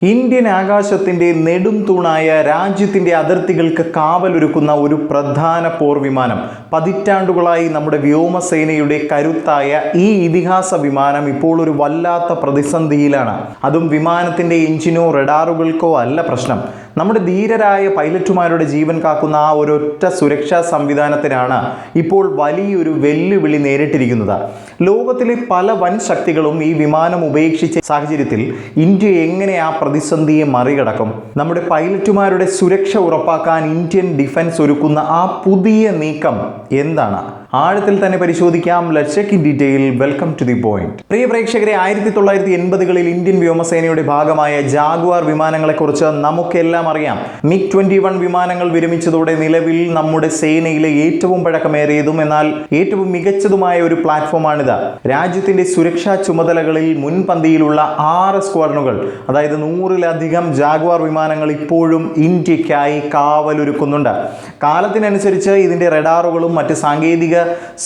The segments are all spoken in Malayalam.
ഇന്ത്യൻ ആകാശത്തിന്റെ നെടും തൂണായ രാജ്യത്തിന്റെ അതിർത്തികൾക്ക് കാവലൊരുക്കുന്ന ഒരു പ്രധാന പോർ വിമാനം, പതിറ്റാണ്ടുകളായി നമ്മുടെ വ്യോമസേനയുടെ കരുത്തായ ഈ ഇതിഹാസ വിമാനം ഇപ്പോൾ ഒരു വല്ലാത്ത പ്രതിസന്ധിയിലാണ്. അതും വിമാനത്തിന്റെ എഞ്ചിനോ റഡാറുകൾക്കോ അല്ല പ്രശ്നം. നമ്മുടെ ധീരരായ പൈലറ്റുമാരുടെ ജീവൻ കാക്കുന്ന ആ ഒരൊറ്റ സുരക്ഷാ സംവിധാനത്തിനാണ് ഇപ്പോൾ വലിയൊരു വെല്ലുവിളി നേരിട്ടിരിക്കുന്നത്. ലോകത്തിലെ പല വൻ ശക്തികളും ഈ വിമാനം ഉപേക്ഷിച്ച സാഹചര്യത്തിൽ ഇന്ത്യ എങ്ങനെ ആ പ്രതിസന്ധിയെ മറികടക്കും? നമ്മുടെ പൈലറ്റുമാരുടെ സുരക്ഷ ഉറപ്പാക്കാൻ ഇന്ത്യൻ ഡിഫൻസ് ഒരുക്കുന്ന ആ പുതിയ നീക്കം എന്താണ്? ആഴത്തിൽ തന്നെ പരിശോധിക്കാം. Let's check in detail. Welcome to the point. പ്രിയ പ്രേക്ഷകരെ, 1980കളിൽ ഇന്ത്യൻ വ്യോമസേനയുടെ ഭാഗമായ ജാഗ്വാർ വിമാനങ്ങളെക്കുറിച്ച് നമുക്കെല്ലാം അറിയാം. MiG-21 വിമാനങ്ങൾ വിരമിച്ചതോടെ നിലവിൽ നമ്മുടെ സേനയിലെ ഏറ്റവും പഴക്കമേറിയതും എന്നാൽ ഏറ്റവും മികച്ചതുമായ ഒരു പ്ലാറ്റ്ഫോമാണിത്. രാജ്യത്തിന്റെ സുരക്ഷാ ചുമതലകളിൽ മുൻപന്തിയിലുള്ള 6 സ്ക്വാഡ്രണുകൾ, അതായത് 100-ലധികം ജാഗ്വാർ വിമാനങ്ങൾ ഇപ്പോഴും ഇന്ത്യക്കായി കാവലൊരുക്കുന്നുണ്ട്. കാലത്തിനനുസരിച്ച് ഇതിന്റെ റഡാറുകളും മറ്റ് സാങ്കേതിക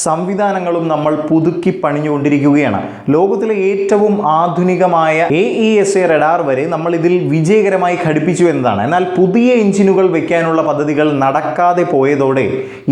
സംവിധാനങ്ങളും നമ്മൾ പുതുക്കി പണിഞ്ഞുകൊണ്ടിരിക്കുകയാണ്. ലോകത്തിലെ ഏറ്റവും ആധുനികമായ AESA റഡാർ വരെ നമ്മൾ ഇതിൽ വിജയകരമായി ഘടിപ്പിച്ചു എന്നതാണ്. എന്നാൽ പുതിയ എഞ്ചിനുകൾ വയ്ക്കാനുള്ള പദ്ധതികൾ നടക്കാതെ പോയതോടെ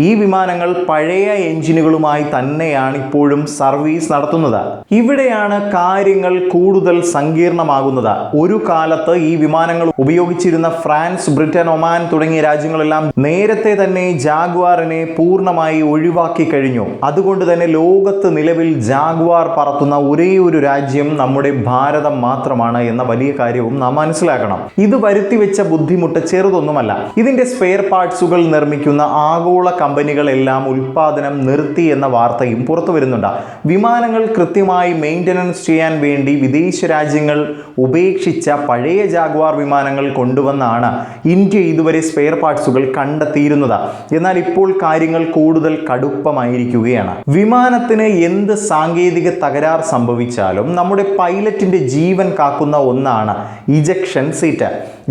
ഈ വിമാനങ്ങൾ പഴയ എഞ്ചിനുകളുമായി തന്നെയാണ് ഇപ്പോഴും സർവീസ് നടത്തുന്നത്. ഇവിടെയാണ് കാര്യങ്ങൾ കൂടുതൽ സങ്കീർണമാകുന്നത്. ഒരു കാലത്ത് ഈ വിമാനങ്ങൾ ഉപയോഗിച്ചിരുന്ന ഫ്രാൻസ്, ബ്രിട്ടൻ, ഒമാൻ തുടങ്ങിയ രാജ്യങ്ങളെല്ലാം നേരത്തെ തന്നെ ജാഗ്വാറിനെ പൂർണ്ണമായി ഒഴിവാക്കി കഴിഞ്ഞു. അതുകൊണ്ട് തന്നെ ലോകത്ത് നിലവിൽ ജാഗ്വാർ പറത്തുന്ന ഒരേ ഒരു രാജ്യം നമ്മുടെ ഭാരതം മാത്രമാണ് എന്ന വലിയ കാര്യവും നാം മനസ്സിലാക്കണം. ഇത് വരുത്തിവെച്ച ബുദ്ധിമുട്ട് ചെറുതൊന്നുമല്ല. ഇതിന്റെ സ്പെയർ പാർട്സുകൾ നിർമ്മിക്കുന്ന ആഗോള കമ്പനികളെല്ലാം ഉൽപാദനം നിർത്തി എന്ന വാർത്തയും പുറത്തു വരുന്നുണ്ട്. വിമാനങ്ങൾ കൃത്യമായി മെയിൻ്റനൻസ് ചെയ്യാൻ വേണ്ടി വിദേശ രാജ്യങ്ങൾ ഉപേക്ഷിച്ച പഴയ ജാഗ്വാർ വിമാനങ്ങൾ കൊണ്ടുവന്നാണ് ഇന്ത്യ ഇതുവരെ സ്പെയർ പാർട്സുകൾ കണ്ടെത്തിയിരുന്നത്. എന്നാൽ ഇപ്പോൾ കാര്യങ്ങൾ കൂടുതൽ കടുപ്പമായിരിക്കുകയാണ്. വിമാനത്തിന് എന്ത് സാങ്കേതിക തകരാർ സംഭവിച്ചാലും നമ്മുടെ പൈലറ്റിന്റെ ജീവൻ കാക്കുന്ന ഒന്നാണ് ഇജക്ഷൻ സീറ്റ്.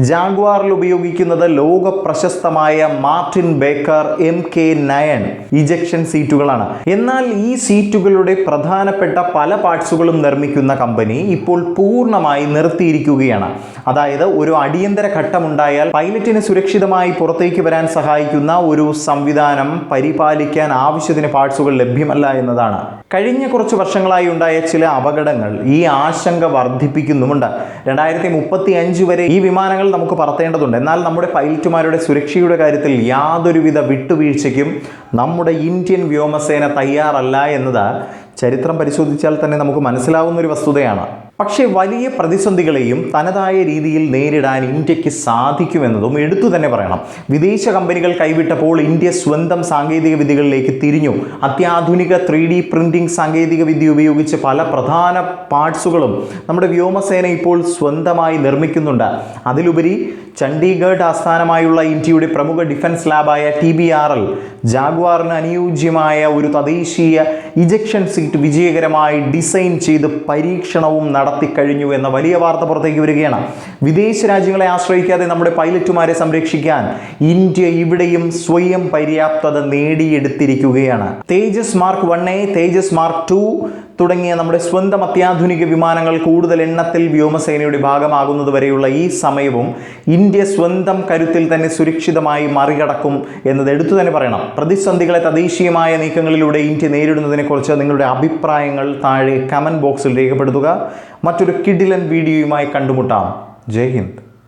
ജാഗ്വാറിൽ ഉപയോഗിക്കുന്നത് ലോക പ്രശസ്തമായ മാർട്ടിൻ ബേക്കർ MK9 ഇജക്ഷൻ സീറ്റുകളാണ്. എന്നാൽ ഈ സീറ്റുകളുടെ പ്രധാനപ്പെട്ട പല പാർട്സുകളും നിർമ്മിക്കുന്ന കമ്പനി ഇപ്പോൾ പൂർണ്ണമായി നിർത്തിയിരിക്കുകയാണ്. അതായത് ഒരു അടിയന്തര ഘട്ടമുണ്ടായാൽ പൈലറ്റിന് സുരക്ഷിതമായി പുറത്തേക്ക് വരാൻ സഹായിക്കുന്ന ഒരു സംവിധാനം പരിപാലിക്കാൻ ആവശ്യത്തിന് പാർട്സുകൾ ലഭ്യമല്ല എന്നതാണ്. കഴിഞ്ഞ കുറച്ച് വർഷങ്ങളായി ഉണ്ടായ ചില അപകടങ്ങൾ ഈ ആശങ്ക വർദ്ധിപ്പിക്കുന്നുമുണ്ട്. 2035 വരെ ഈ വിമാനങ്ങൾ നമുക്ക് പറത്തേണ്ടതുണ്ട്. എന്നാൽ നമ്മുടെ പൈലറ്റുമാരുടെ സുരക്ഷയുടെ കാര്യത്തിൽ യാതൊരുവിധ വിട്ടുവീഴ്ചയ്ക്കും നമ്മുടെ ഇന്ത്യൻ വ്യോമസേന തയ്യാറല്ല എന്നത് ചരിത്രം പരിശോധിച്ചാൽ തന്നെ നമുക്ക് മനസ്സിലാവുന്ന ഒരു വസ്തുതയാണ്. പക്ഷേ വലിയ പ്രതിസന്ധികളെയും തനതായ രീതിയിൽ നേരിടാൻ ഇന്ത്യക്ക് സാധിക്കുമെന്നതും എടുത്തു തന്നെ പറയണം. വിദേശ കമ്പനികൾ കൈവിട്ടപ്പോൾ ഇന്ത്യ സ്വന്തം സാങ്കേതിക വിദ്യകളിലേക്ക് തിരിഞ്ഞു. അത്യാധുനിക 3D പ്രിന്റിംഗ് സാങ്കേതിക വിദ്യ ഉപയോഗിച്ച് പല പ്രധാന പാർട്സുകളും നമ്മുടെ വ്യോമസേന ഇപ്പോൾ സ്വന്തമായി നിർമ്മിക്കുന്നുണ്ട്. അതിലുപരി ചണ്ഡീഗഡ് ആസ്ഥാനമായുള്ള ഇന്ത്യയുടെ പ്രമുഖ ഡിഫൻസ് ലാബായ TBRL ജാഗ്വാറിന് അനുയോജ്യമായ ഒരു തദ്ദേശീയ ഇജക്ഷൻ സീറ്റ് വിജയകരമായി ഡിസൈൻ ചെയ്ത് പരീക്ഷണവും നടത്തിക്കഴിഞ്ഞു എന്ന വലിയ വാർത്ത പുറത്തേക്ക് വരികയാണ്. വിദേശ രാജ്യങ്ങളെ ആശ്രയിക്കാതെ നമ്മുടെ പൈലറ്റുമാരെ സംരക്ഷിക്കാൻ ഇന്ത്യ ഇവിടെയും സ്വയം പര്യാപ്തത നേടിയെടുത്തിരിക്കുകയാണ്. തേജസ് മാർക്ക് 1A, തേജസ് മാർക്ക് 2 തുടങ്ങിയ നമ്മുടെ സ്വന്തം അത്യാധുനിക വിമാനങ്ങൾ കൂടുതൽ എണ്ണത്തിൽ വ്യോമസേനയുടെ ഭാഗമാകുന്നത് വരെയുള്ള ഈ സമയവും ഇന്ത്യ സ്വന്തം കരുത്തിൽ തന്നെ സുരക്ഷിതമായി മറികടക്കും എന്നത് എടുത്തു തന്നെ പറയണം. പ്രതിസന്ധികളെ തദ്ദേശീയമായ നീക്കങ്ങളിലൂടെ ഇന്ത്യ നേരിടുന്നതിനെക്കുറിച്ച് നിങ്ങളുടെ അഭിപ്രായങ്ങൾ താഴെ കമൻറ്റ് ബോക്സിൽ രേഖപ്പെടുത്തുക. മറ്റൊരു കിടിലൻ വീഡിയോയുമായി കണ്ടുമുട്ടാം. ജയ് ഹിന്ദ്.